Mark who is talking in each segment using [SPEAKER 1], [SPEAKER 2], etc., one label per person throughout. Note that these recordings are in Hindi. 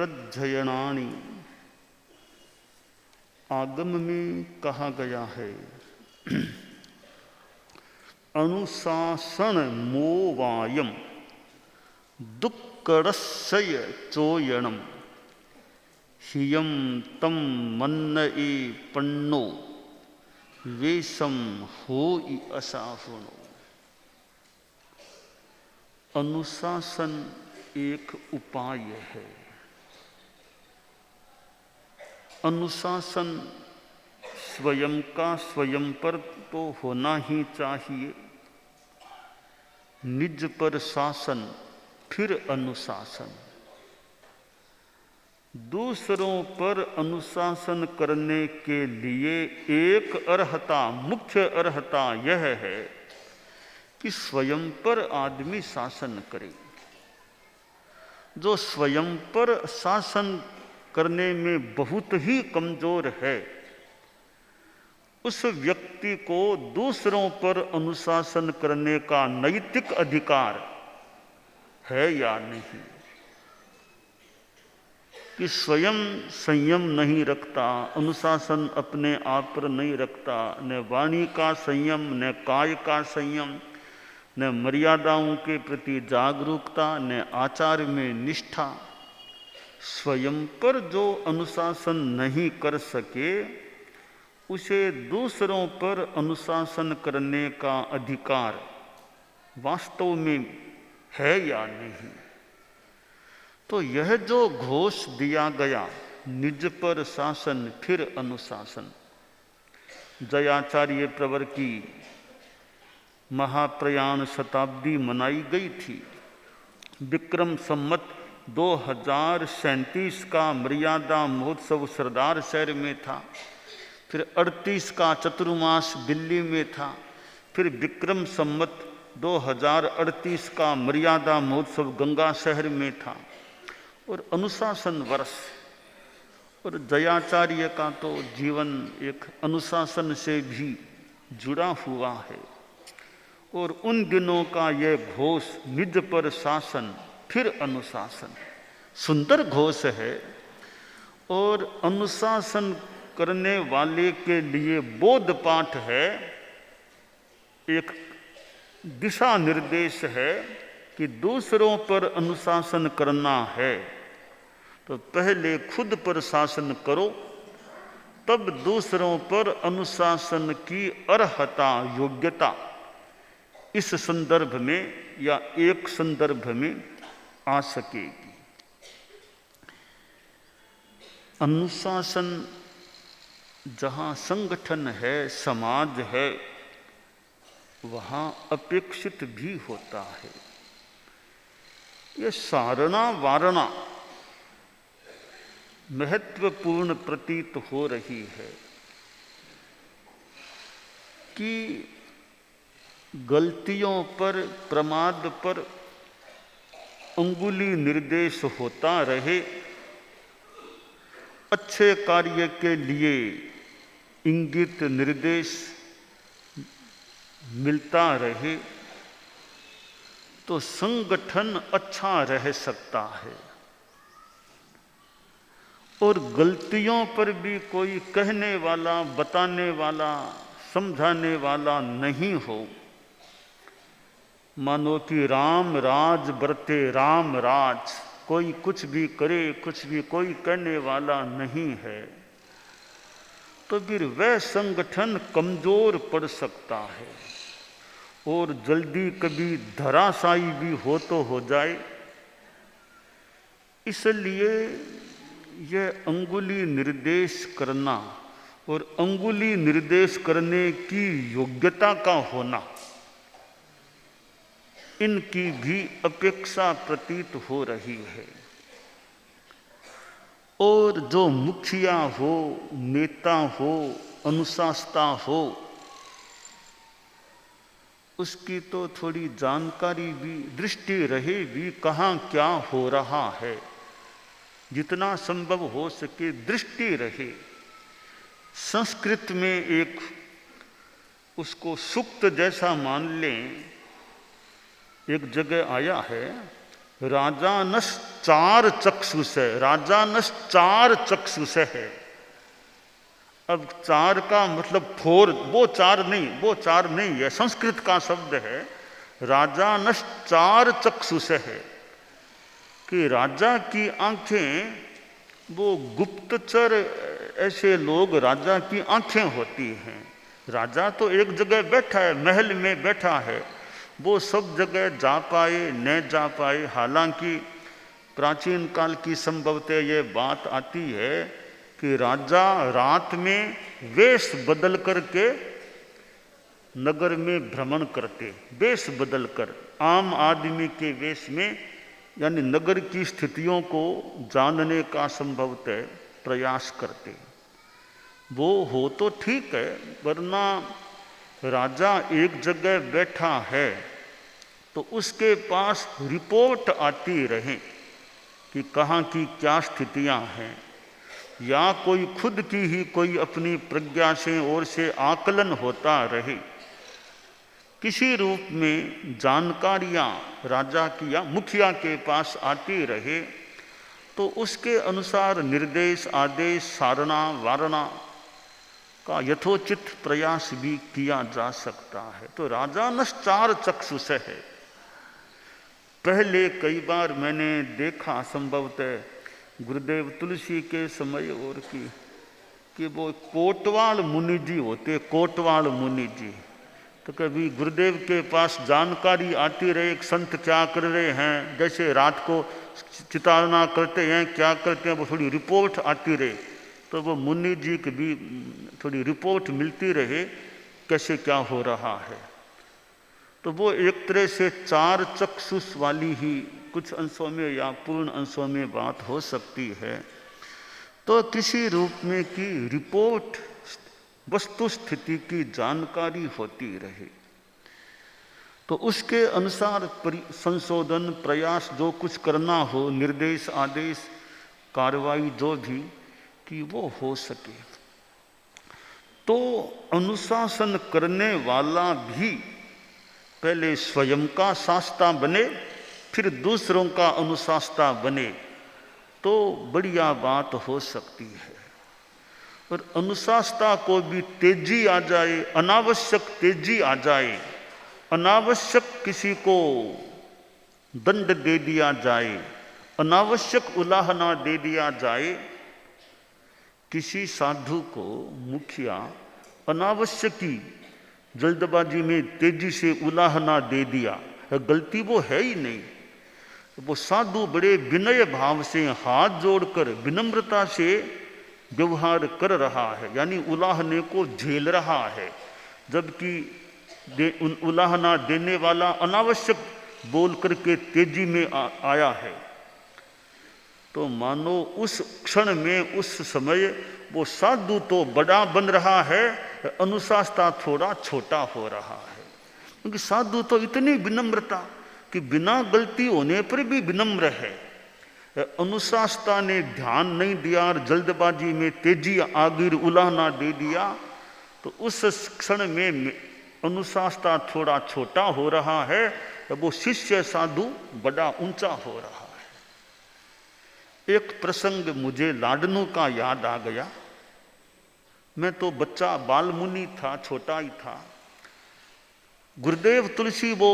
[SPEAKER 1] तद्धयनानि आगम में कहा गया है। अनुशासन मोवायम दुक्कड़स्य चोयणम हियम तम मन्नए पन्नो वेशम होई असाहुनो। अनुशासन एक उपाय है। अनुशासन स्वयं का स्वयं पर तो होना ही चाहिए, निज पर शासन फिर अनुशासन। दूसरों पर अनुशासन करने के लिए एक अर्हता, मुख्य अर्हता यह है कि स्वयं पर आदमी शासन करे। जो स्वयं पर शासन करने में बहुत ही कमजोर है, उस व्यक्ति को दूसरों पर अनुशासन करने का नैतिक अधिकार है या नहीं। कि स्वयं संयम नहीं रखता, अनुशासन अपने आप पर नहीं रखता, न वाणी का संयम, न काय का संयम, न मर्यादाओं के प्रति जागरूकता, न आचार में निष्ठा। स्वयं पर जो अनुशासन नहीं कर सके, उसे दूसरों पर अनुशासन करने का अधिकार वास्तव में है या नहीं। तो यह जो घोष दिया गया, निज पर शासन फिर अनुशासन, जयाचार्य प्रवर की महाप्रयाण शताब्दी मनाई गई थी। विक्रम संवत 2037 का मर्यादा महोत्सव सरदार शहर में था। फिर 38 का चतुर्मास दिल्ली में था। फिर विक्रम संवत 2038 का मर्यादा महोत्सव गंगा शहर में था। और अनुशासन वर्ष, और जयाचार्य का तो जीवन एक अनुशासन से भी जुड़ा हुआ है। और उन दिनों का यह घोष, निज पर शासन फिर अनुशासन, सुंदर घोष है। और अनुशासन करने वाले के लिए बोध पाठ है, एक दिशा निर्देश है कि दूसरों पर अनुशासन करना है तो पहले खुद पर शासन करो, तब दूसरों पर अनुशासन की अर्हता, योग्यता इस संदर्भ में या एक संदर्भ में आ सकेगी। अनुशासन जहाँ संगठन है, समाज है, वहाँ अपेक्षित भी होता है। ये सारणा वारणा महत्वपूर्ण प्रतीत हो रही है कि गलतियों पर, प्रमाद पर अंगुली निर्देश होता रहे, अच्छे कार्य के लिए इंगित निर्देश मिलता रहे, तो संगठन अच्छा रह सकता है। और गलतियों पर भी कोई कहने वाला, बताने वाला, समझाने वाला नहीं हो। मानो कि राम राज बरते राम राज, कोई कुछ भी करे, कुछ भी कोई कहने वाला नहीं है, तो फिर वह संगठन कमजोर पड़ सकता है और जल्दी कभी धराशायी भी हो तो हो जाए। इसलिए यह अंगुली निर्देश करना और अंगुली निर्देश करने की योग्यता का होना, इनकी भी अपेक्षा प्रतीत हो रही है। और जो मुखिया हो, नेता हो, अनुशासता हो, उसकी तो थोड़ी जानकारी भी, दृष्टि रहे भी कहाँ क्या हो रहा है, जितना संभव हो सके दृष्टि रहे। संस्कृत में एक उसको सूक्त जैसा मान लें, एक जगह आया है, राजानस चार चक्षुष है, राजानस चार चक्षुष है। अब चार का मतलब फोर, वो चार नहीं है, संस्कृत का शब्द है। राजानस चार चक्षुष है कि राजा की आंखें, वो गुप्तचर ऐसे लोग राजा की आंखें होती हैं। राजा तो एक जगह बैठा है, महल में बैठा है, वो सब जगह जा पाए न जा पाए। हालांकि प्राचीन काल की संभवतः ये बात आती है कि राजा रात में वेश बदल करके नगर में भ्रमण करते, वेश बदल कर आम आदमी के वेश में, यानी नगर की स्थितियों को जानने का संभवतः प्रयास करते। वो हो तो ठीक है, वरना राजा एक जगह बैठा है तो उसके पास रिपोर्ट आती रहे कि कहाँ की क्या स्थितियाँ हैं, या कोई खुद की ही कोई अपनी प्रज्ञा से ओर से आकलन होता रहे। किसी रूप में जानकारियाँ राजा की या मुखिया के पास आती रहे तो उसके अनुसार निर्देश, आदेश, सारणा, वारणा का यथोचित प्रयास भी किया जा सकता है। तो राजानस चार चक्षुष है। पहले कई बार मैंने देखा, संभवतः गुरुदेव तुलसी के समय और कि वो कोटवाल मुनि जी होते, कोटवाल मुनि जी। तो कभी गुरुदेव के पास जानकारी आती रहे, एक संत क्या कर रहे हैं, जैसे रात को चितारना करते हैं, क्या करते हैं, वो थोड़ी रिपोर्ट आती रहे, तो वो मुनि जी की भी थोड़ी रिपोर्ट मिलती रहे कैसे क्या हो रहा है। तो वो एक तरह से चार चक्षुष वाली ही कुछ अंशों में या पूर्ण अंशों में बात हो सकती है। तो किसी रूप में की रिपोर्ट, वस्तु स्थिति की जानकारी होती रहे, तो उसके अनुसार संशोधन, प्रयास जो कुछ करना हो, निर्देश, आदेश, कार्रवाई जो भी, कि वो हो सके। तो अनुशासन करने वाला भी पहले स्वयं का शास्ता बने, फिर दूसरों का अनुशास्ता बने, तो बढ़िया बात हो सकती है। और अनुशास्ता को भी तेजी आ जाए, अनावश्यक तेजी आ जाए, अनावश्यक किसी को दंड दे दिया जाए, अनावश्यक उलाहना दे दिया जाए। किसी साधु को मुखिया अनावश्यकी जल्दबाजी में तेजी से उलाहना दे दिया, गलती वो है ही नहीं। वो साधु बड़े विनय भाव से हाथ जोड़कर विनम्रता से व्यवहार कर रहा है, यानी उलाहने को झेल रहा है, जबकि उलाहना देने वाला अनावश्यक बोल करके तेजी में आया है। तो मानो उस क्षण में, उस समय वो साधु तो बड़ा बन रहा है, अनुशास्ता थोड़ा छोटा हो रहा है। क्योंकि साधु तो इतनी विनम्रता कि बिना गलती होने पर भी विनम्र है। अनुशास्ता ने ध्यान नहीं दिया और जल्दबाजी में तेजी आगिर उलाहना दे दिया, तो उस क्षण में अनुशास्ता थोड़ा छोटा हो रहा है, वो शिष्य साधु बड़ा ऊंचा हो रहा है। एक प्रसंग मुझे लाडनू का याद आ गया। मैं तो बच्चा बाल मुनि था, छोटा ही था। गुरुदेव तुलसी वो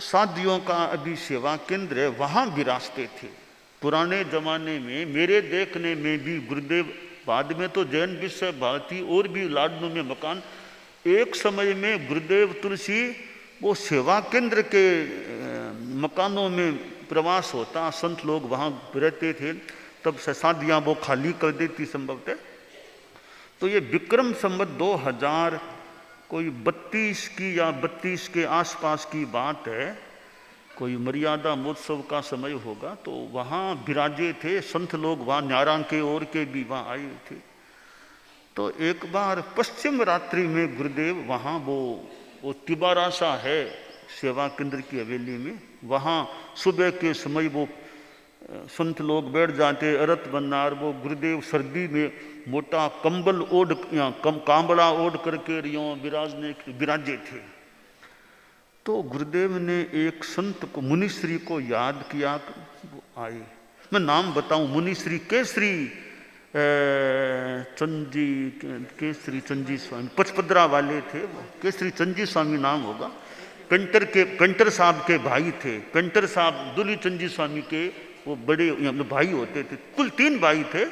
[SPEAKER 1] साधियों का अभी सेवा केंद्र है, वहाँ विराजते थे। पुराने जमाने में मेरे देखने में भी गुरुदेव, बाद में तो जैन विश्व भारती और भी लाडनू में मकान, एक समय में गुरुदेव तुलसी वो सेवा केंद्र के मकानों में प्रवास होता, संत लोग वहाँ रहते थे, तब शादियाँ वो खाली कर देती संभवतः। तो ये विक्रम संवत 2000 कोई 32 की या 32 के आसपास की बात है, कोई मर्यादा महोत्सव का समय होगा। तो वहाँ विराजे थे संत लोग, वहाँ न्यारांग के और के भी वहाँ आए थे। तो एक बार पश्चिम रात्रि में गुरुदेव वहाँ वो तिबारासा है सेवा केंद्र की हवेली में, वहाँ सुबह के समय वो संत लोग बैठ जाते अरत बननार। वो गुरुदेव सर्दी में मोटा कंबल ओढ़ या कांबड़ा ओढ़ करके रियों विराजे थे। तो गुरुदेव ने एक संत को, मुनिश्री को याद किया, वो आए। मैं नाम बताऊं, मुनिश्री केसरी चंदी, केसरी चंदी स्वामी, पचपदरा वाले थे वो, केसरी चंदी स्वामी नाम होगा। पेंटर साहब के भाई थे। पेंटर साहब दुली चंदी स्वामी के वो बड़े भाई होते थे। कुल 3 भाई थे।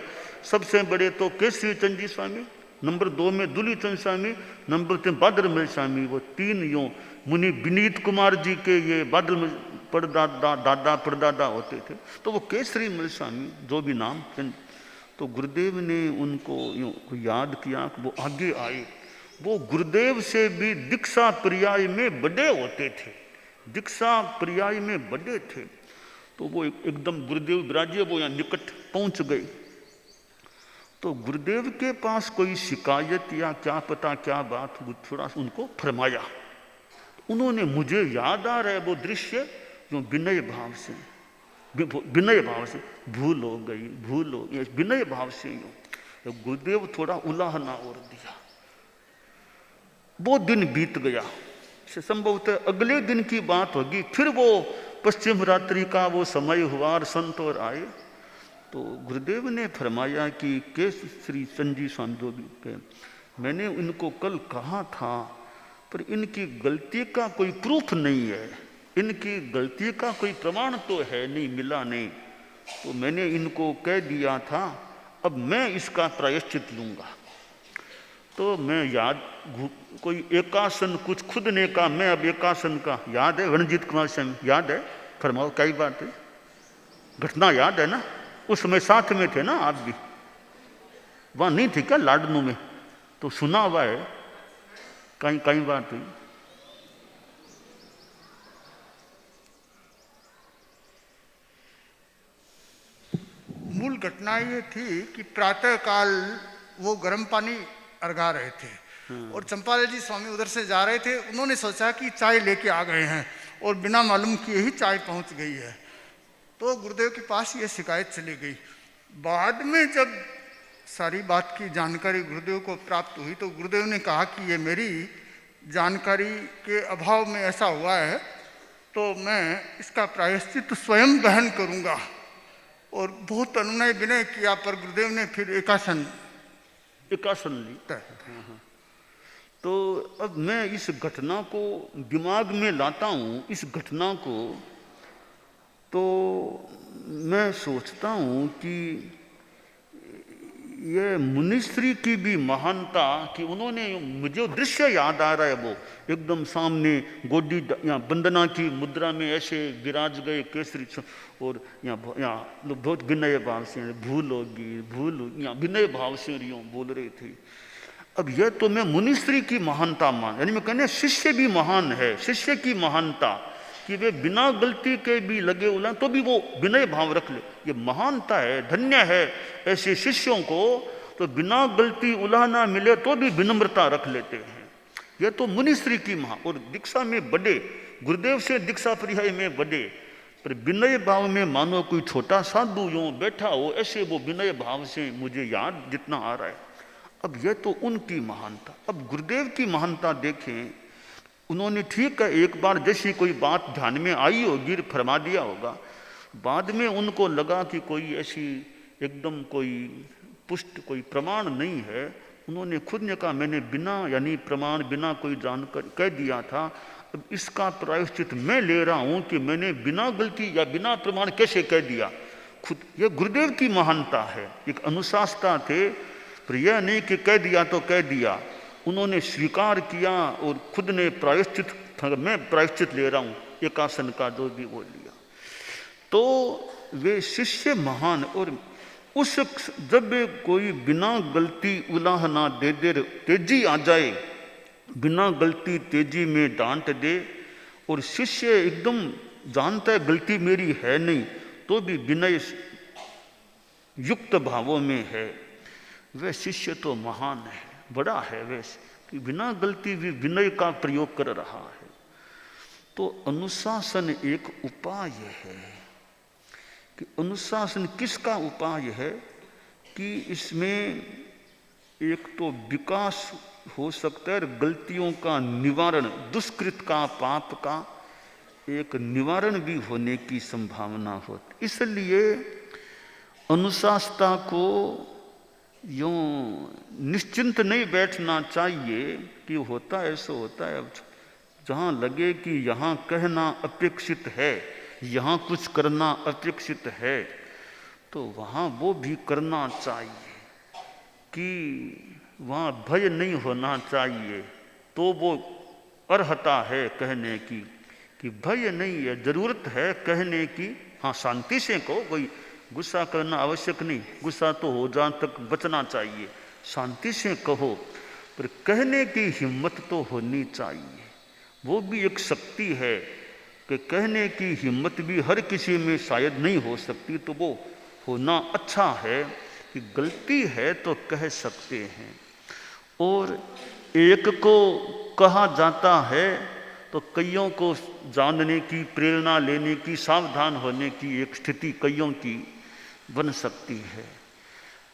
[SPEAKER 1] सबसे बड़े तो केसरी चंदी स्वामी, नंबर 2 में दुली चंद स्वामी, नंबर 3 बादलमल स्वामी। वो 3 यूँ मुनि विनीत कुमार जी के ये बादल परदादा, दादा परदादा होते थे। तो वो केसरी मल स्वामी, जो भी नाम। तो गुरुदेव ने उनको यूँ याद किया कि वो आगे आए। वो गुरुदेव से भी दीक्षा पर्याय में बड़े होते थे, दीक्षा पर्याय में बड़े थे। तो वो एकदम गुरुदेव विराजे, वो यहाँ निकट पहुँच गए। तो गुरुदेव के पास कोई शिकायत या क्या पता क्या बात, थोड़ा उनको फरमाया। उन्होंने, मुझे याद आ रहा है वो दृश्य, जो विनय भाव से भूल हो गई, भूल हो गई, विनय भाव से यूँ। तो गुरुदेव थोड़ा उलाहना और दिया। वो दिन बीत गया। संभवतः अगले दिन की बात होगी, फिर वो पश्चिम रात्रि का वो समय हुआ और संत और आए। तो गुरुदेव ने फरमाया कि केसरी चंदी स्वामी, मैंने इनको कल कहा था, पर इनकी गलती का कोई प्रूफ नहीं है, इनकी गलती का कोई प्रमाण तो है नहीं, मिला नहीं। तो मैंने इनको कह दिया था, अब मैं इसका प्रायश्चित लूँगा। तो मैं याद, कोई एकासन कुछ खुद ने कहा, मैं अब एकासन का, याद है रणजीत कुमार स्वामी, याद है? फरमाओ, कई बात है, घटना याद है ना? उस समय साथ में थे ना आप भी, वहाँ नहीं थी क्या लाडनू में? तो सुना हुआ है, कहीं कहीं बात हुई।
[SPEAKER 2] मूल घटना ये थी कि प्रातः काल वो गर्म पानी अर्घा रहे थे और चंपालाल जी स्वामी उधर से जा रहे थे। उन्होंने सोचा कि चाय लेके आ गए हैं और बिना मालूम किए ही चाय पहुंच गई है। तो गुरुदेव के पास ये शिकायत चली गई। बाद में जब सारी बात की जानकारी गुरुदेव को प्राप्त हुई तो गुरुदेव ने कहा कि ये मेरी जानकारी के अभाव में ऐसा हुआ है, तो मैं इसका प्रायश्चित स्वयं वहन करूँगा। और बहुत अनुनय विनय किया, पर गुरुदेव ने फिर एकासन
[SPEAKER 1] ली। तो अब मैं इस घटना को दिमाग में लाता हूँ, इस घटना को, तो मैं सोचता हूँ कि ये मुनिश्री की भी महानता, कि उन्होंने, मुझे दृश्य याद आ रहा है, वो एकदम सामने गोदी यहाँ वंदना की मुद्रा में ऐसे विराज गए केसरी, और यहाँ बहुत विनय भाव से भूल होगी, यहाँ विनय भाव से यूँ बोल रहे थे। अब यह तो मैं मुनिश्री की महानता मान, यानी मैं कहने शिष्य भी महान है, शिष्य की महानता, कि वे बिना गलती के भी लगे उला तो भी वो विनय भाव रख ले, ये महानता है, धन्य है ऐसे शिष्यों को। तो बिना गलती उलाहना मिले तो भी विनम्रता रख लेते हैं। ये तो मुनिश्री की महा, और दीक्षा में बड़े, गुरुदेव से दीक्षा पर्याय में बड़े, पर विनय भाव में मानो कोई छोटा साधु यूँ बैठा हो, ऐसे वो विनय भाव से मुझे याद जितना आ रहा है। अब यह तो उनकी महानता। अब गुरुदेव की महानता देखें, उन्होंने ठीक है एक बार जैसी कोई बात ध्यान में आई होगी, फरमा दिया होगा, बाद में उनको लगा कि कोई ऐसी एकदम कोई पुष्ट कोई प्रमाण नहीं है। उन्होंने खुद ने कहा, मैंने बिना यानी प्रमाण, बिना कोई जानकारी कह दिया था, अब इसका प्रायश्चित मैं ले रहा हूँ कि मैंने बिना गलती या बिना प्रमाण कैसे कह दिया। खुद यह गुरुदेव की महानता है, एक अनुशासता थे, पर यह नहीं कि कह दिया तो कह दिया, उन्होंने स्वीकार किया और खुद ने प्रायश्चित, मैं प्रायश्चित ले रहा हूँ एकासन का, जो भी वो लिया। तो वे शिष्य महान। और उस जब कोई बिना गलती उलाहना दे दे, तेजी आ जाए, बिना गलती तेजी में डांट दे, और शिष्य एकदम जानता है गलती मेरी है नहीं, तो भी विनय युक्त भावों में है, वह शिष्य तो महान है, बड़ा है वैसे, कि बिना गलती भी विनय का प्रयोग कर रहा है। तो अनुशासन एक उपाय है, कि अनुशासन किसका उपाय है, कि इसमें एक तो विकास हो सकता है, गलतियों का निवारण, दुष्कृत का, पाप का एक निवारण भी होने की संभावना होती। इसलिए अनुशासनता को यूं निश्चिंत नहीं बैठना चाहिए कि होता है ऐसा होता है। अब जहाँ लगे कि यहाँ कहना अपेक्षित है, यहाँ कुछ करना अपेक्षित है, तो वहाँ वो भी करना चाहिए। कि वहाँ भय नहीं होना चाहिए, तो वो अर्हता है कहने की। कि भय नहीं है, जरूरत है कहने की। हाँ, शांति से कहो, कोई गुस्सा करना आवश्यक नहीं, गुस्सा तो हो जाने तक बचना चाहिए, शांति से कहो, पर कहने की हिम्मत तो होनी चाहिए। वो भी एक शक्ति है कि कहने की हिम्मत भी हर किसी में शायद नहीं हो सकती, तो वो होना अच्छा है कि गलती है तो कह सकते हैं। और एक को कहा जाता है तो कईयों को जानने की, प्रेरणा लेने की, सावधान होने की एक स्थिति कईयों की बन सकती है।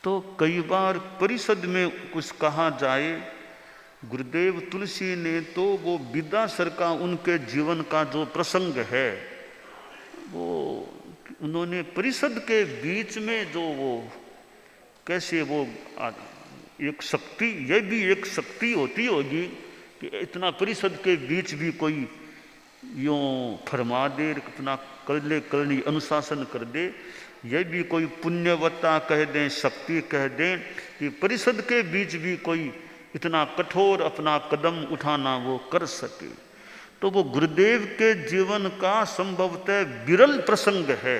[SPEAKER 1] तो कई बार परिषद में कुछ कहा जाए, गुरुदेव तुलसी ने तो वो विद्यासर का, उनके जीवन का जो प्रसंग है, वो उन्होंने परिषद के बीच में जो वो कैसे वो एक शक्ति, ये भी एक शक्ति होती होगी कि इतना परिषद के बीच भी कोई यूँ फरमा दे, इतना करनी अनुशासन कर दे, यह भी कोई पुण्यवत्ता कह दें, शक्ति कह दें कि परिषद के बीच भी कोई इतना कठोर अपना कदम उठाना वो कर सके। तो वो गुरुदेव के जीवन का संभवतः विरल प्रसंग है।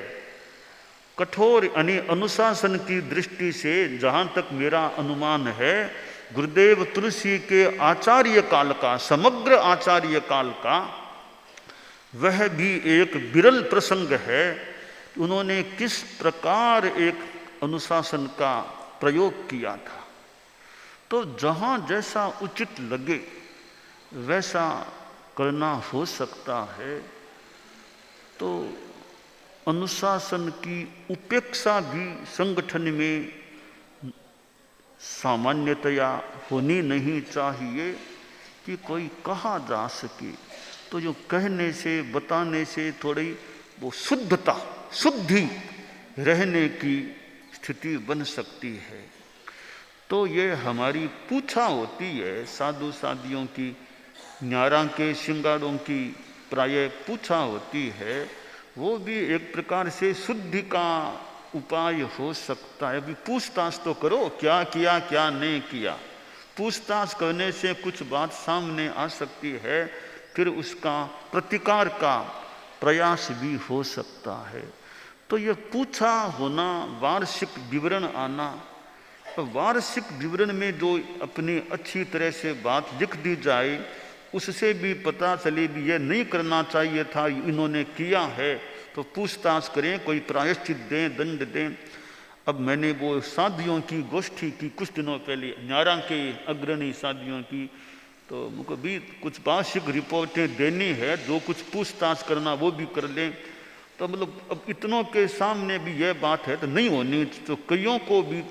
[SPEAKER 1] कठोर यानी अनुशासन की दृष्टि से जहाँ तक मेरा अनुमान है, गुरुदेव तुलसी के आचार्य काल का, समग्र आचार्य काल का वह भी एक विरल प्रसंग है। उन्होंने किस प्रकार एक अनुशासन का प्रयोग किया था। तो जहाँ जैसा उचित लगे वैसा करना हो सकता है। तो अनुशासन की उपेक्षा भी संगठन में सामान्यतया होनी नहीं चाहिए कि कोई कहा जा सके। तो जो कहने से, बताने से थोड़ी वो शुद्धता, शुद्धि रहने की स्थिति बन सकती है। तो ये हमारी पूछा होती है साधु साधियों की, न्यारा के श्रृंगारों की प्रायः पूछा होती है। वो भी एक प्रकार से शुद्धि का उपाय हो सकता है। अभी पूछताछ तो करो, क्या किया क्या नहीं किया। पूछताछ करने से कुछ बात सामने आ सकती है, फिर उसका प्रतिकार का प्रयास भी हो सकता है। तो ये पूछा होना, वार्षिक विवरण आना, वार्षिक विवरण में जो अपनी अच्छी तरह से बात लिख दी जाए, उससे भी पता चले भी ये नहीं करना चाहिए था, इन्होंने किया है, तो पूछताछ करें, कोई प्रायश्चित दें, दंड दें। अब मैंने वो साधियों की गोष्ठी की कुछ दिनों पहले, न्यारा के अग्रणी साधियों की, तो मुझको भी कुछ वार्षिक रिपोर्टें देनी है, जो कुछ पूछताछ करना वो भी कर लें। तो मतलब अब इतनों के सामने भी यह बात है तो नहीं होनी, तो कईयों को भी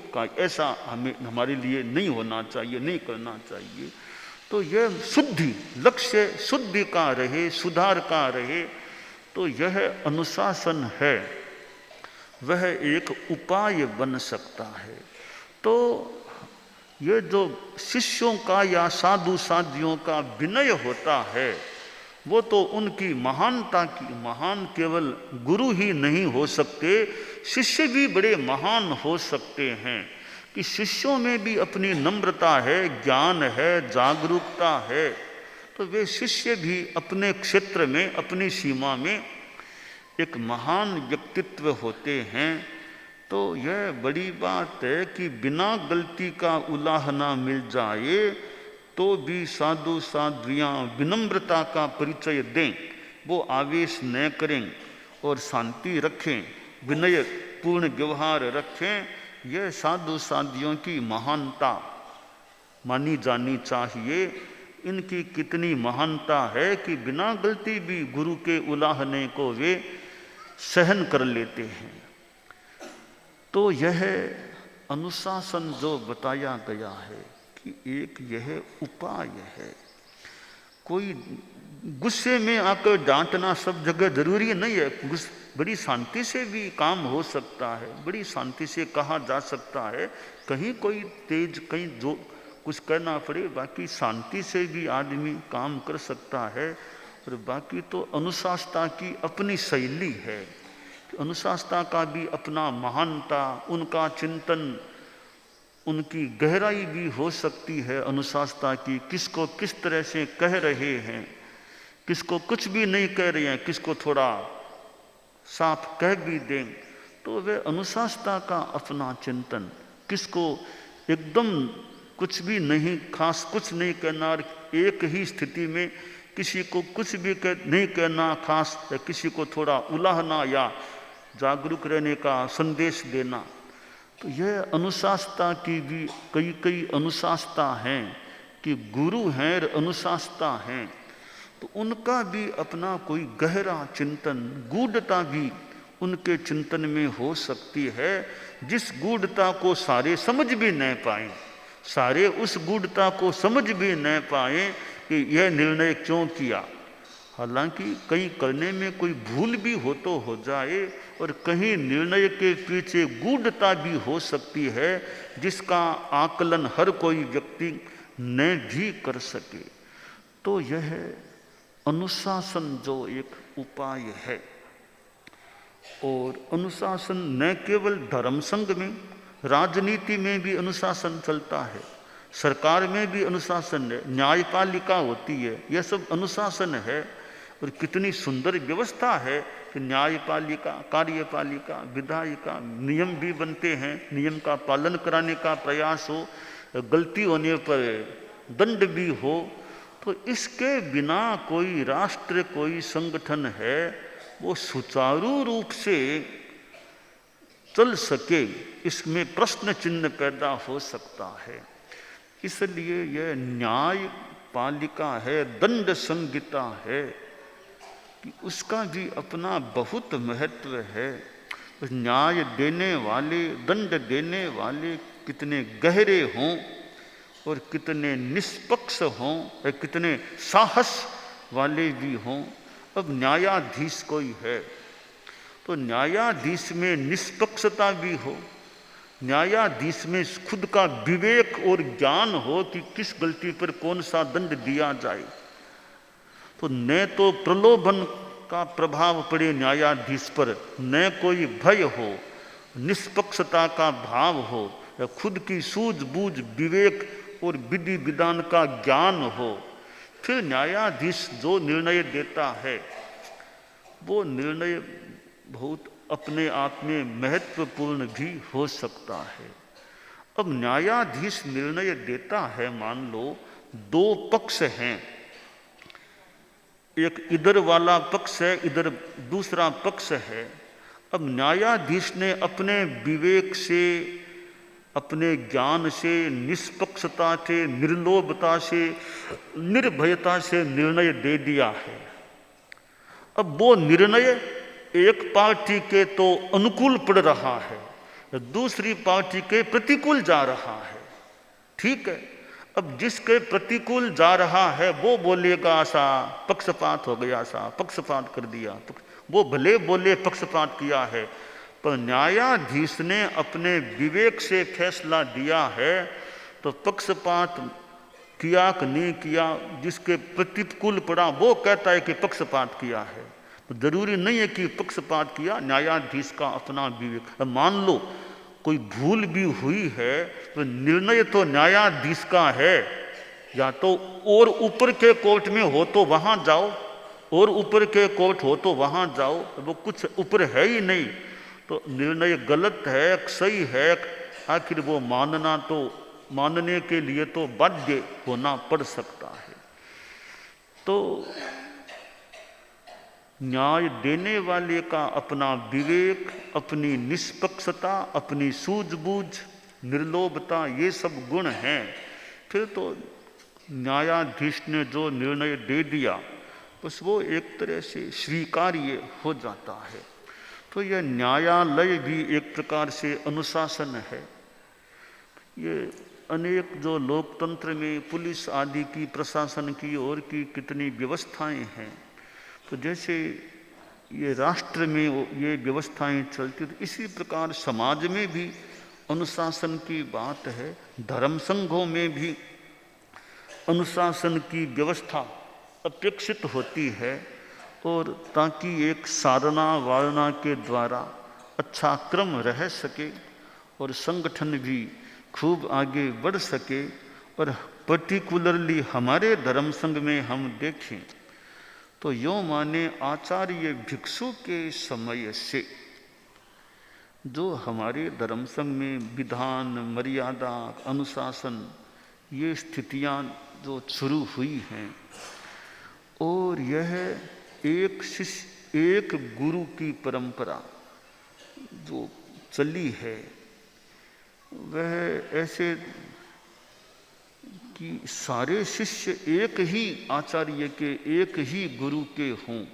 [SPEAKER 1] ऐसा हमारे लिए नहीं होना चाहिए, नहीं करना चाहिए। तो यह शुद्धि, लक्ष्य शुद्धि का रहे, सुधार का रहे, तो यह अनुशासन है, वह एक उपाय बन सकता है। तो ये जो शिष्यों का या साधु साधियों का विनय होता है, वो तो उनकी महानता की, महान केवल गुरु ही नहीं हो सकते, शिष्य भी बड़े महान हो सकते हैं। कि शिष्यों में भी अपनी नम्रता है, ज्ञान है, जागरूकता है, तो वे शिष्य भी अपने क्षेत्र में, अपनी सीमा में एक महान व्यक्तित्व होते हैं। तो यह बड़ी बात है कि बिना गलती का उलाहना मिल जाए तो भी साधु साध्वियाँ विनम्रता का परिचय दें, वो आवेश न करें और शांति रखें, विनय पूर्ण व्यवहार रखें। यह साधु साधियों की महानता मानी जानी चाहिए। इनकी कितनी महानता है कि बिना गलती भी गुरु के उलाहने को वे सहन कर लेते हैं। तो यह अनुशासन जो बताया गया है, कि एक यह उपाय है। कोई गुस्से में आकर डांटना सब जगह जरूरी नहीं है। बड़ी शांति से भी काम हो सकता है, बड़ी शांति से कहा जा सकता है। कहीं कोई तेज, कहीं जो कुछ करना पड़े, बाकी शांति से भी आदमी काम कर सकता है। और बाकी तो अनुशासता की अपनी शैली है, अनुशासता का भी अपना महानता, उनका चिंतन, उनकी गहराई भी हो सकती है अनुशासता की। किसको किस तरह से कह रहे हैं, किसको कुछ भी नहीं कह रहे हैं, किसको थोड़ा साफ कह भी दें, तो वे अनुशासता का अपना चिंतन। किसको एकदम कुछ भी नहीं, खास कुछ नहीं कहना, और एक ही स्थिति में किसी को कुछ भी नहीं कहना खास, या किसी को थोड़ा उलाहना या जागरूक रहने का संदेश देना। तो यह अनुशासता की भी कई कई अनुशासता हैं कि गुरु हैं और अनुशासता हैं, तो उनका भी अपना कोई गहरा चिंतन, गूढ़ता भी उनके चिंतन में हो सकती है, जिस गूढ़ता को सारे समझ भी न पाए, सारे उस गूढ़ता को समझ भी न पाए कि यह निर्णय क्यों किया। हालांकि कहीं करने में कोई भूल भी हो तो हो जाए, और कहीं निर्णय के पीछे गूढ़ता भी हो सकती है जिसका आकलन हर कोई व्यक्ति न भी कर सके। तो यह अनुशासन जो एक उपाय है, और अनुशासन न केवल धर्म संघ में, राजनीति में भी अनुशासन चलता है, सरकार में भी अनुशासन है, न्यायपालिका होती है, यह सब अनुशासन है। और कितनी सुंदर व्यवस्था है कि न्यायपालिका, कार्यपालिका, विधायिका, नियम भी बनते हैं, नियम का पालन कराने का प्रयास हो, गलती होने पर दंड भी हो। तो इसके बिना कोई राष्ट्र, कोई संगठन है वो सुचारू रूप से चल सके, इसमें प्रश्न चिन्ह पैदा हो सकता है। इसलिए यह न्यायपालिका है, दंड संहिता है, कि उसका भी अपना बहुत महत्व है। न्याय देने वाले, दंड देने वाले कितने गहरे हों और कितने निष्पक्ष हों, और कितने साहस वाले भी हों। अब न्यायाधीश कोई है तो न्यायाधीश में निष्पक्षता भी हो, न्यायाधीश में खुद का विवेक और ज्ञान हो कि किस गलती पर कौन सा दंड दिया जाए। तो न तो प्रलोभन का प्रभाव पड़े न्यायाधीश पर, न कोई भय हो, निष्पक्षता का भाव हो, या खुद की सूझबूझ, विवेक और विधि विधान का ज्ञान हो। फिर न्यायाधीश जो निर्णय देता है वो निर्णय बहुत अपने आप में महत्वपूर्ण भी हो सकता है। अब न्यायाधीश निर्णय देता है, मान लो दो पक्ष हैं, एक इधर वाला पक्ष है, इधर दूसरा पक्ष है। अब न्यायाधीश ने अपने विवेक से, अपने ज्ञान से, निष्पक्षता से, निर्लोभता से, निर्भयता से निर्णय दे दिया है। अब वो निर्णय एक पार्टी के तो अनुकूल पड़ रहा है, दूसरी पार्टी के प्रतिकूल जा रहा है। ठीक है, अब जिसके प्रतिकूल जा रहा है वो बोलेगा सा पक्षपात हो गया, सा पक्षपात कर दिया, वो भले बोले पक्षपात किया है, पर न्यायाधीश ने अपने विवेक से फैसला दिया है, तो पक्षपात किया कि नहीं किया, जिसके प्रतिकूल पड़ा वो कहता है कि पक्षपात किया है। तो जरूरी नहीं है कि पक्षपात किया, न्यायाधीश का अपना विवेक। मान लो कोई भूल भी हुई है तो निर्णय तो न्यायाधीश का है, या तो और ऊपर के कोर्ट में हो तो वहां जाओ, और ऊपर के कोर्ट हो तो वहां जाओ, वो कुछ ऊपर है ही नहीं, तो निर्णय गलत है सही है, आखिर वो मानना तो, मानने के लिए तो बाध्य होना पड़ सकता है। तो न्याय देने वाले का अपना विवेक, अपनी निष्पक्षता, अपनी सूझबूझ, निर्लोभता, ये सब गुण हैं। फिर तो न्यायाधीश ने जो निर्णय दे दिया बस वो एक तरह से स्वीकार्य हो जाता है। तो यह न्यायालय भी एक प्रकार से अनुशासन है। ये अनेक जो लोकतंत्र में पुलिस आदि की, प्रशासन की और की कितनी व्यवस्थाएं हैं, तो जैसे ये राष्ट्र में ये व्यवस्थाएं चलती, तो इसी प्रकार समाज में भी अनुशासन की बात है। धर्म संघों में भी अनुशासन की व्यवस्था अपेक्षित होती है, और ताकि एक साधना वारणा के द्वारा अच्छा क्रम रह सके और संगठन भी खूब आगे बढ़ सके। और पर्टिकुलरली हमारे धर्म संघ में हम देखें तो यों माने आचार्य भिक्षु के समय से जो हमारे धर्म संघ में विधान, मर्यादा, अनुशासन, ये स्थितियां जो शुरू हुई हैं, और यह एक शिष्य एक गुरु की परंपरा जो चली है, वह ऐसे कि सारे शिष्य एक ही आचार्य के, एक ही गुरु के हों,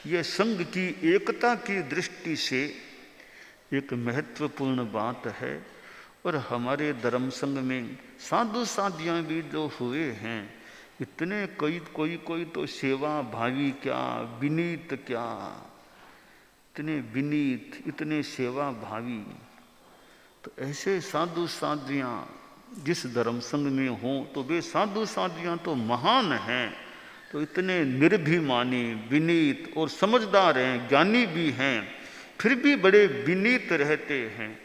[SPEAKER 1] यह संघ की एकता की दृष्टि से एक महत्वपूर्ण बात है। और हमारे धर्म संघ में साधु साधियाँ भी जो हुए हैं, इतने कोई तो सेवा भावी क्या, विनीत क्या, इतने विनीत, इतने सेवा भावी, तो ऐसे साधु साधियाँ जिस धर्म संघ में हों तो वे साधु साधियाँ तो महान हैं, तो इतने निर्भिमानी, विनीत और समझदार हैं, ज्ञानी भी हैं, फिर भी बड़े विनीत रहते हैं।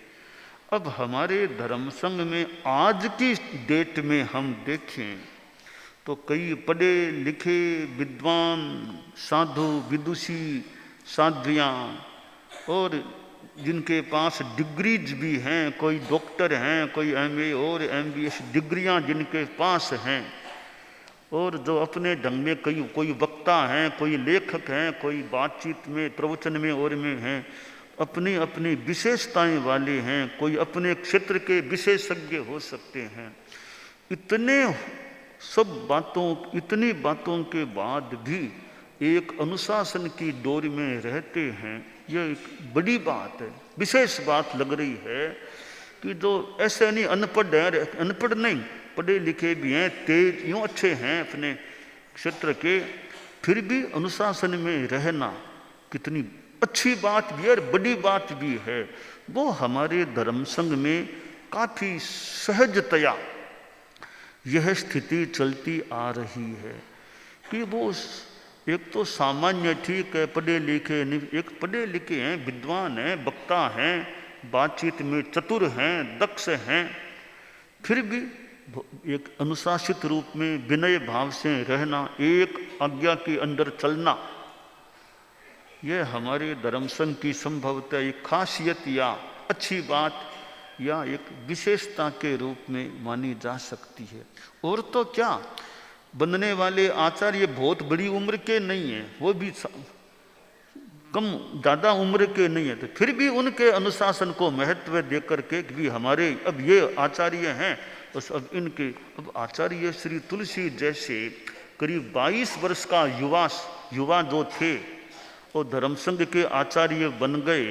[SPEAKER 1] अब हमारे धर्म संघ में आज की डेट में हम देखें तो कई पढ़े लिखे विद्वान साधु विदुषी साध्वियाँ, और जिनके पास डिग्रीज भी हैं, कोई डॉक्टर हैं, कोई एमए और एमबीएस डिग्रियां जिनके पास हैं, और जो अपने ढंग में कोई वक्ता हैं, कोई लेखक हैं, कोई बातचीत में, प्रवचन में और में हैं, अपनी अपनी विशेषताएं वाले हैं, कोई अपने क्षेत्र के विशेषज्ञ हो सकते हैं। इतने सब बातों, इतनी बातों के बाद भी एक अनुशासन की डोर में रहते हैं, यह एक बड़ी बात है, विशेष बात लग रही है। कि जो ऐसे नहीं अनपढ़ है, अनपढ़ नहीं, पढ़े लिखे भी हैं, तेज यूँ अच्छे हैं अपने क्षेत्र के, फिर भी अनुशासन में रहना कितनी अच्छी बात भी है और बड़ी बात भी है। वो हमारे धर्म संघ में काफ़ी सहजतया यह स्थिति चलती आ रही है कि वो एक तो सामान्य ठीक है, पढ़े लिखे, एक पढ़े लिखे हैं, विद्वान हैं, वक्ता हैं, बातचीत में चतुर हैं, दक्ष हैं, फिर भी एक अनुशासित रूप में विनय भाव से रहना, एक आज्ञा के अंदर चलना, यह हमारे धर्म संघ की संभवतः एक खासियत या अच्छी बात या एक विशेषता के रूप में मानी जा सकती है। और तो क्या, बनने वाले आचार्य बहुत बड़ी उम्र के नहीं है, वो भी कम ज़्यादा उम्र के नहीं है, तो फिर भी उनके अनुशासन को महत्व देकर के भी हमारे अब ये आचार्य हैं, तो अब इनके अब आचार्य श्री तुलसी जैसे करीब 22 वर्ष का युवा जो थे वो धर्म संघ के आचार्य बन गए।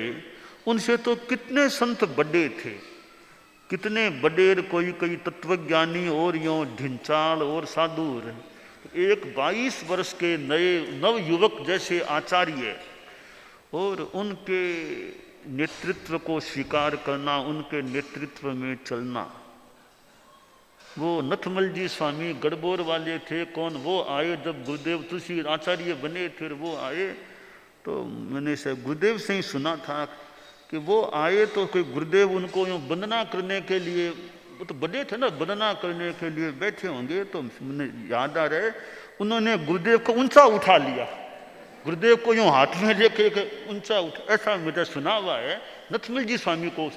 [SPEAKER 1] उनसे तो कितने संत बड़े थे, कितने बड़े, कोई तत्वज्ञानी और यों ढिंचाल और साधु रहे। एक 22 वर्ष के नए नव युवक जैसे आचार्य और उनके नेतृत्व को स्वीकार करना, उनके नेतृत्व में चलना। वो नथमल जी स्वामी गढ़बोर वाले थे, कौन, वो आए जब गुरुदेव तुलसी आचार्य बने, फिर वो आए, तो मैंने से गुरुदेव से ही सुना था कि वो आए तो कोई गुरुदेव उनको यूँ वंदना करने के लिए, वो तो बड़े थे ना, वंदना करने के लिए बैठे होंगे, तो मुझे याद आ रहे उन्होंने गुरुदेव को ऊंचा उठा लिया, गुरुदेव को यूँ हाथ में लेके ऊंचा उठा, ऐसा मुझे सुना हुआ है। नथमल जी स्वामी को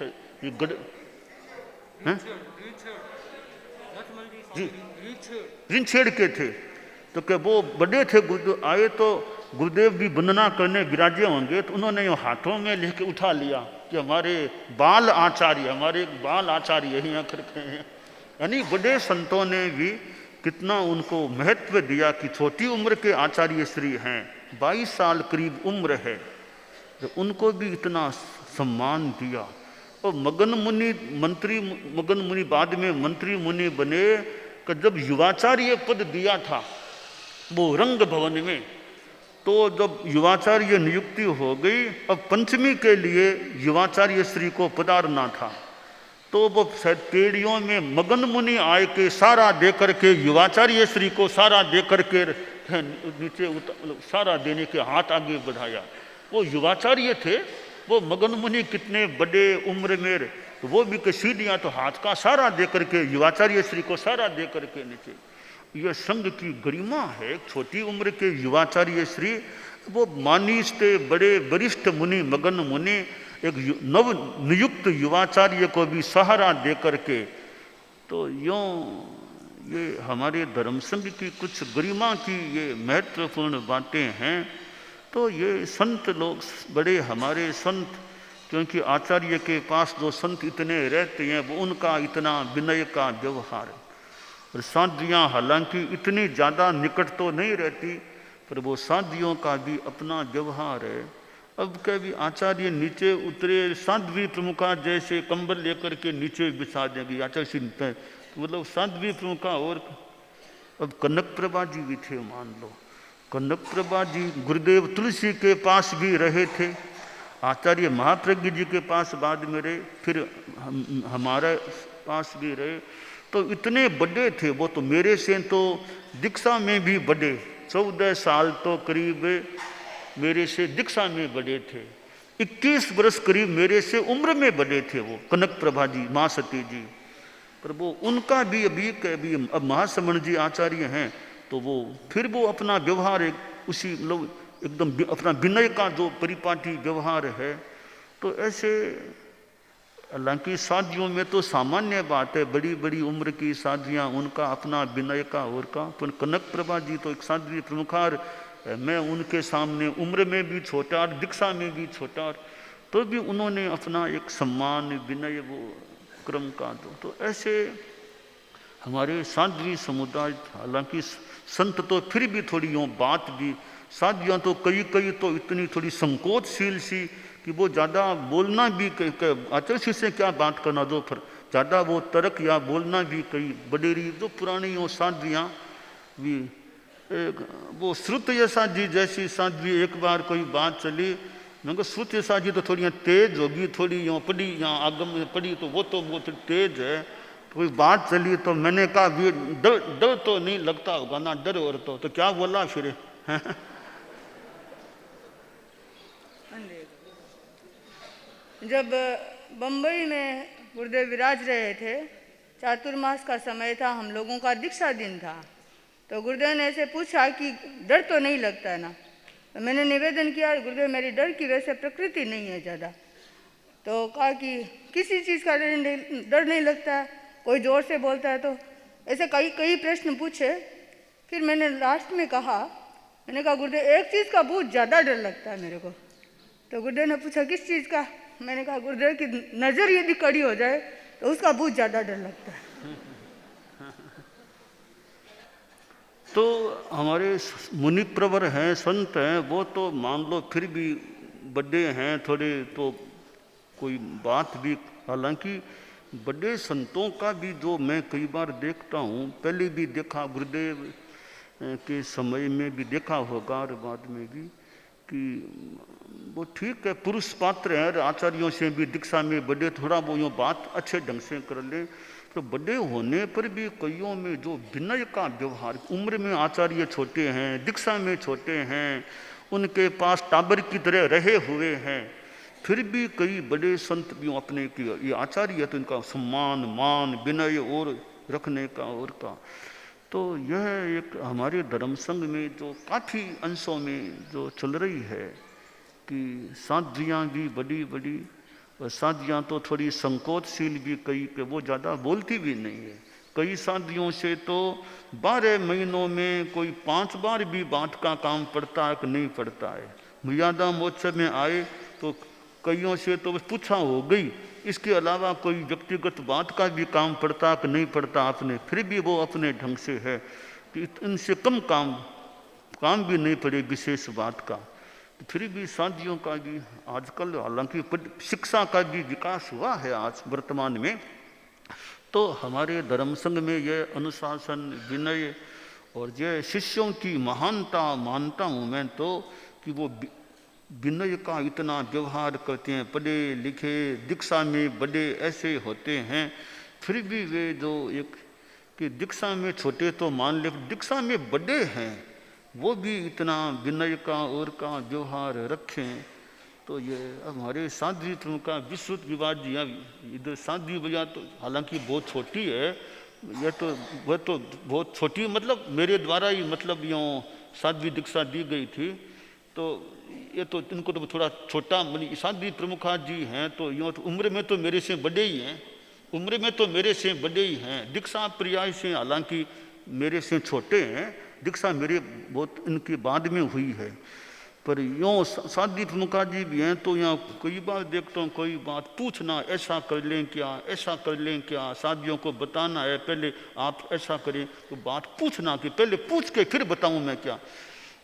[SPEAKER 1] रिंछेड़ के थे, तो क्या वो बड़े थे, गुरुदेव आए तो गुरुदेव भी वंदना करने विराजे होंगे, तो उन्होंने यूँ हाथों में लेके उठा लिया कि हमारे बाल आचार्य यही आकर के हैं। यानी बड़े संतों ने भी कितना उनको महत्व दिया कि छोटी उम्र के आचार्य श्री हैं, 22 साल करीब उम्र है, तो उनको भी इतना सम्मान दिया। और मगन मुनि बाद में मंत्री मुनि बने कि जब युवाचार्य पद दिया था वो रंग भवन में, तो जब युवाचार्य नियुक्ति हो गई, अब पंचमी के लिए युवाचार्य श्री को पधारना था, तो वो पेड़ियों में मगन मुनि आए के सारा दे करके युवाचार्य श्री को सारा दे करके नीचे सारा देने के हाथ आगे बढ़ाया। वो युवाचार्य थे, वो मगन मुनि कितने बड़े उम्र में, तो वो भी किसी दिया तो हाथ का सारा दे करके युवाचार्य श्री को सारा दे करके नीचे। यह संघ की गरिमा है। छोटी उम्र के युवाचार्य श्री वो मानीस थे, बड़े वरिष्ठ मुनि मगन मुनि एक नव नियुक्त युवाचार्य को भी सहारा दे करके, तो यूँ ये हमारे धर्म संघ की कुछ गरिमा की ये महत्वपूर्ण बातें हैं। तो ये संत लोग बड़े हमारे संत, क्योंकि आचार्य के पास जो संत इतने रहते हैं वो उनका इतना विनय का व्यवहार है। और साधियाँ हालांकि इतनी ज़्यादा निकट तो नहीं रहती, पर वो साधियों का भी अपना व्यवहार है। अब कभी आचार्य नीचे उतरे, साध्वी प्रमुखा जैसे कंबल लेकर के नीचे बिछा देंगे आचार्य, मतलब साध्वी प्रमुखा। और अब कनक प्रभा जी भी थे, मान लो कनक प्रभा जी गुरुदेव तुलसी के पास भी रहे थे, आचार्य महाप्रज्ञ जी के पास बाद में रहे, फिर हमारे पास भी रहे। तो इतने बड़े थे वो, तो मेरे से तो दीक्षा में भी बड़े, 14 साल तो करीब मेरे से दीक्षा में बड़े थे, 21 वर्ष करीब मेरे से उम्र में बड़े थे वो कनक प्रभा जी, माँ सती जी। पर वो उनका भी अभी अब महाश्रमण जी आचार्य हैं, तो वो फिर वो अपना व्यवहार एक उसी मतलब एकदम अपना विनय का जो परिपाटी व्यवहार है। तो ऐसे हालांकि साधियों में तो सामान्य बात है, बड़ी बड़ी उम्र की साधियाँ, उनका अपना विनय का और का। पर कनक प्रभा जी तो एक साध्वी प्रमुखार, मैं उनके सामने उम्र में भी छोटा, दीक्षा में भी छोटा, तो भी उन्होंने अपना एक सम्मान विनय वो क्रम का दो। तो ऐसे हमारे साध्वी समुदाय, हालांकि संत तो फिर भी थोड़ी यूँ बात भी, साधियाँ तो कई तो इतनी थोड़ी संकोचशील सी कि वो ज़्यादा बोलना भी आचार्य से क्या बात करना, दो फिर ज़्यादा वो तर्क या बोलना भी कई बडेरी जो पुरानी वो साधियाँ भी। वो श्रुत यशा जी जैसी साध्वी एक बार कोई बात चली, मैं कहा श्रुत यशा जी तो थोड़ी तेज होगी, थोड़ी यहाँ पढ़ी, यहाँ आगम में पढ़ी, तो वो थोड़ी तेज है। कोई बात चली तो मैंने कहा डर तो नहीं लगता होगा ना, डर और तो क्या बोला फिर
[SPEAKER 3] जब बम्बई में गुरुदेव विराज रहे थे, चातुर्मास का समय था, हम लोगों का दीक्षा दिन था, तो गुरुदेव ने ऐसे पूछा कि डर तो नहीं लगता है ना। तो मैंने निवेदन किया, गुरुदेव मेरी डर की वैसे प्रकृति नहीं है ज़्यादा। तो कहा कि किसी चीज़ का डर नहीं लगता है, कोई ज़ोर से बोलता है तो, ऐसे कई प्रश्न पूछे। फिर मैंने लास्ट में कहा, मैंने कहा गुरुदेव एक चीज़ का बहुत ज़्यादा डर लगता है मेरे को। तो गुरुदेव ने पूछा किस चीज़ का? मैंने कहा गुरुदेव की नज़र यदि कड़ी हो जाए तो उसका बहुत ज़्यादा डर लगता है।
[SPEAKER 1] तो हमारे मुनि प्रवर हैं, संत हैं, वो तो मान लो फिर भी बड़े हैं थोड़े, तो कोई बात भी, हालांकि बड़े संतों का भी जो मैं कई बार देखता हूँ, पहले भी देखा गुरुदेव के समय में भी देखा होगा और बाद में भी, कि वो ठीक है पुरुष पात्र है, आचार्यों से भी दीक्षा में बड़े, थोड़ा वो यूँ बात अच्छे ढंग से कर ले, तो बड़े होने पर भी कईयों में जो विनय का व्यवहार, उम्र में आचार्य छोटे हैं, दीक्षा में छोटे हैं, उनके पास टाबर की तरह रहे हुए हैं, फिर भी कई बड़े संत भी अपने की ये आचार्य तो इनका सम्मान मान विनय और रखने का और का। तो यह एक हमारे धर्म संघ में जो काफ़ी अंशों में जो चल रही है कि साधियाँ भी बड़ी बड़ी, और साधियाँ तो थोड़ी संकोचशील भी, कई के वो ज़्यादा बोलती भी नहीं है। कई साधियों से तो 12 महीनों में कोई 5 बार भी बात का काम पड़ता है कि नहीं पड़ता है। मर्यादा महोत्सव में आए तो कईयों से तो बस पूछा हो गई, इसके अलावा कोई व्यक्तिगत बात का भी काम पड़ता कि नहीं पड़ता आपने, फिर भी वो अपने ढंग से है कि इनसे कम काम भी नहीं पड़े विशेष बात का। फिर भी शादियों का भी आजकल हालांकि शिक्षा का भी विकास हुआ है आज वर्तमान में, तो हमारे धर्म संघ में ये अनुशासन, विनय और ये शिष्यों की महानता मानता हूँ मैं तो, कि वो विनय का इतना व्यवहार करते हैं, पढ़े लिखे दीक्षा में बड़े ऐसे होते हैं, फिर भी वे जो एक कि दीक्षा में छोटे तो मान ले, दीक्षा में बड़े हैं, वो भी इतना विनय का और का व्यवहार रखें। तो ये हमारे साध्वी प्रमुख का विश्रुत विवाद जी, इधर साध्वी भैया तो हालांकि बहुत छोटी है, ये तो वह तो बहुत छोटी, मतलब मेरे द्वारा ही मतलब यूँ साध्वी दीक्षा दी गई थी, तो ये तो इनको तो थोड़ा छोटा, साध्वी प्रमुखा जी हैं तो यूँ तो उम्र में तो मेरे से बड़े ही हैं, उम्र में तो मेरे से बड़े ही हैं, दीक्षा पर्याय से हालांकि मेरे से छोटे हैं, दीक्षा मेरे बहुत इनकी बाद में हुई है, पर यूँ साध्वी प्रमुखा जी भी हैं तो यहाँ कई बार देखता हूँ कोई बात पूछना, ऐसा कर लें क्या, ऐसा कर लें क्या, साथियों को बताना है पहले आप ऐसा करें, तो बात पूछना कि पहले पूछ के फिर बताऊँ मैं क्या।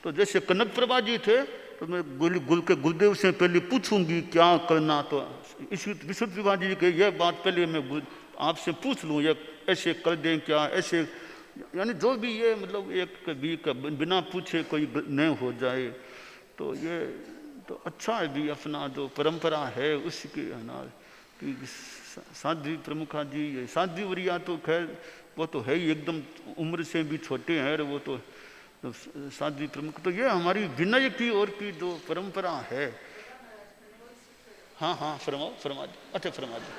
[SPEAKER 1] तो जैसे कनक प्रभा जी थे तो मैं गुरुदेव से पहले पूछूंगी क्या करना, तो इस विशुद्ध विवाह जी के यह बात पहले मैं आपसे पूछ लूँ, यह ऐसे कर दें क्या, ऐसे, यानी जो भी ये मतलब एक भी बिना पूछे कोई न हो जाए, तो ये तो अच्छा है भी अपना जो परंपरा है उसके है ना, कि साध्वी प्रमुखा जी, साध्वी वरिया तो खैर वो तो है ही एकदम उम्र से भी छोटे हैं, वो तो साध्वी प्रमुख, तो ये हमारी विनय की और की जो परंपरा है। हाँ हाँ फरमा अच्छा फरमा दो।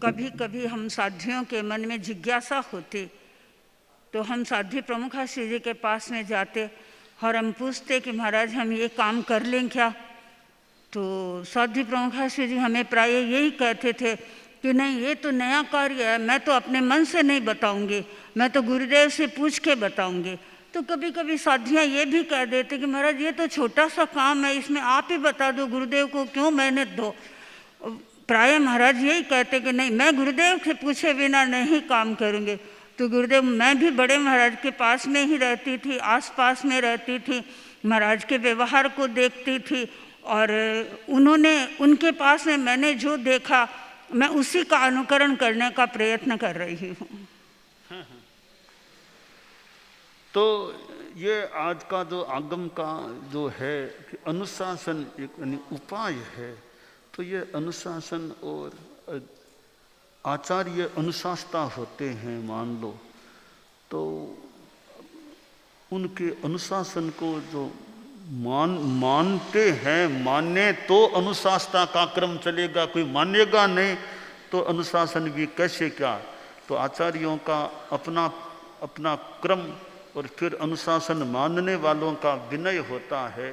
[SPEAKER 4] कभी कभी हम साध्वियों के मन में जिज्ञासा होती तो हम साध्वी प्रमुखा श्री जी के पास में जाते और हम पूछते कि महाराज हम ये काम कर लें क्या, तो साध्वी प्रमुखा श्री जी हमें प्राय यही कहते थे कि नहीं ये तो नया कार्य है, मैं तो अपने मन से नहीं बताऊंगी, मैं तो गुरुदेव से पूछ के बताऊंगी। तो कभी कभी साधियाँ ये भी कह देते कि महाराज ये तो छोटा सा काम है, इसमें आप ही बता दो, गुरुदेव को क्यों मेहनत दो। प्राय महाराज यही कहते कि नहीं मैं गुरुदेव से पूछे बिना नहीं काम करूँगी। तो गुरुदेव मैं भी बड़े महाराज के पास में ही रहती थी, आसपास में रहती थी, महाराज के व्यवहार को देखती थी और उनके पास में मैंने जो देखा मैं उसी का अनुकरण करने का प्रयत्न कर रही हूँ।
[SPEAKER 1] तो ये आज का जो आगम का जो है कि अनुशासन एक उपाय है, तो ये अनुशासन और आचार्य अनुशासता होते हैं मान लो, तो उनके अनुशासन को जो मानते हैं, माने तो अनुशासता का क्रम चलेगा, कोई मानेगा नहीं तो अनुशासन भी कैसे क्या। तो आचार्यों का अपना अपना क्रम और फिर अनुशासन मानने वालों का विनय होता है,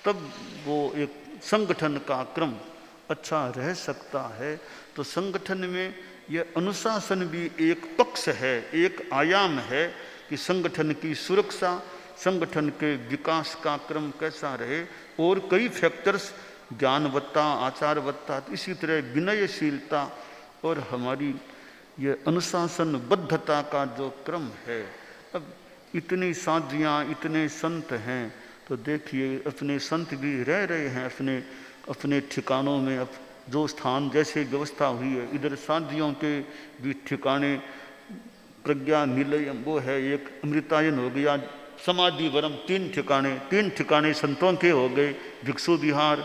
[SPEAKER 1] तब वो एक संगठन का क्रम अच्छा रह सकता है। तो संगठन में यह अनुशासन भी एक पक्ष है, एक आयाम है कि संगठन की सुरक्षा, संगठन के विकास का क्रम कैसा रहे, और कई फैक्टर्स ज्ञानवत्ता, आचारवत्ता, इसी तरह विनयशीलता और हमारी ये अनुशासनबद्धता का जो क्रम है। अब इतनी साधियाँ, इतने संत हैं, तो देखिए अपने संत भी रह रहे हैं अपने अपने ठिकानों में। अब जो स्थान जैसे व्यवस्था हुई है, इधर साधियों के भी ठिकाने, प्रज्ञा निलयम वो है, एक अमृतायन हो गया, समाधि वरम, तीन ठिकाने संतों के हो गए, भिक्षु विहार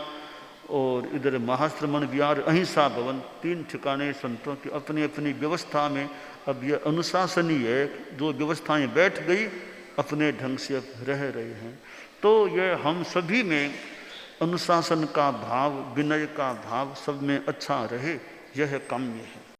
[SPEAKER 1] और इधर महाश्रमण विहार, अहिंसा भवन, 3 ठिकाने संतों की अपनी अपनी व्यवस्था में। अब यह अनुशासन ही है, जो व्यवस्थाएं बैठ गई अपने ढंग से अब रह रहे हैं। तो यह हम सभी में अनुशासन का भाव, विनय का भाव सब में अच्छा रहे, यह काम्य है।